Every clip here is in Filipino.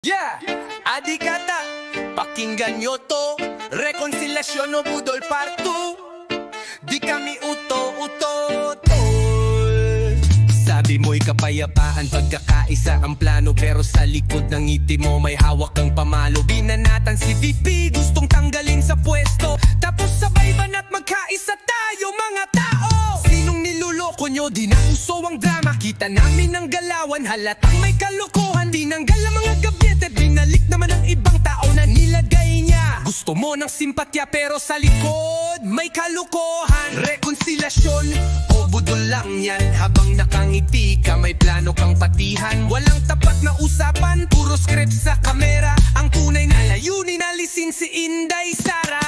Yeah! Adikata, pakinggan nyo to. Rekonsilasyon o budol part 2. Di kami uto-uto, tol. Sabi mo'y kapayapaan, pagkakaisa ang plano. Pero sa likod ng ngiti mo may hawak kang pamalo. Binanatan si VP, gustong tanggalin sa pwesto. Tapos sabay banat magkaisa tayo mga tao. Sinong niluloko nyo, di na uso ang drama. Kita namin ang galawan, halatang may kalokohan. Tinanggal ang mga gabyete, binalik naman ang ibang tao na nilagay niya. Gusto mo ng simpatya pero sa likod may kalokohan. Rekonsilasyon o budol lang yan. Habang nakangiti ka may plano kang patihan. Walang tapat na usapan, puro script sa kamera. Ang tunay na layunin alisin si Inday Sara.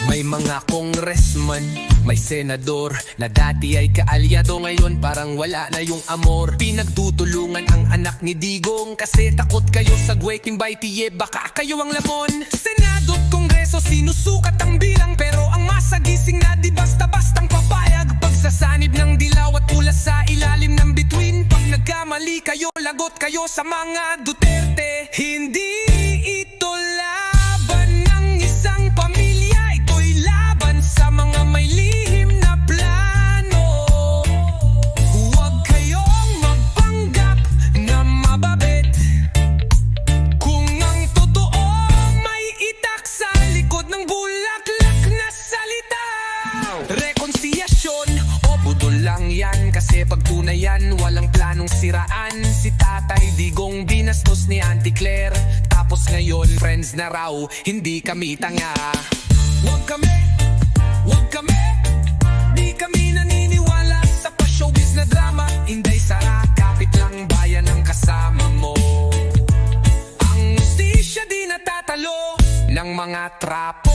May mga congressman, may senador na dati ay kaalyado, ngayon parang wala na yung amor. Pinagtutulungan ang anak ni Digong kasi takot kayo sa Gweking by Tiye, baka kayo ang lamon. Senado at Kongreso sinusukat ang bilang, pero ang masagising na di basta-bastang papayag. Pagsasanib ng dilaw at pula sa ilalim ng bituin. Pag nagkamali kayo, lagot kayo sa mga Duterte. Hindi ito laban ng isang pamilya, sa mga may lihim na plano. Huwag kayong magpanggap na mababit kung ang totoo may itak sa likod ng bulaklak na salita. Rekonsilasyon o budol lang yan, kasi pag tunay yan walang planong siraan. Si Tatay Digong binastos ni Auntie Claire, tapos ngayon friends na raw, hindi kami tanga. Huwag kami, di kami naniniwala sa pa-showbiz na drama. Inday Sara, kapit lang bayan ang kasama mo. Ang justisya di natatalo ng mga trapo.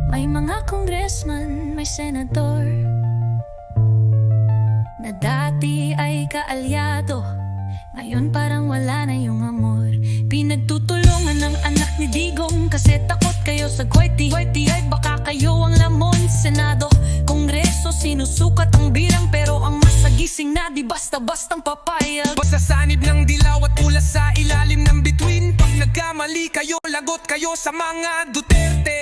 May mga congressman, may senador na dati ay kaalyado, ngayon parang wala na yung amor. Pinagtutulungan ng anak ni Digong kasi takot kayo sa Gweti ay baka kayo ang lamon. Senado, Kongreso sinusukat ang bilang, pero ang masagising na di basta-bastang papayag. Pagsasanib ng dilaw at pula sa ilalim ng bituin. Pag nagkamali kayo, lagot kayo sa mga Duterte.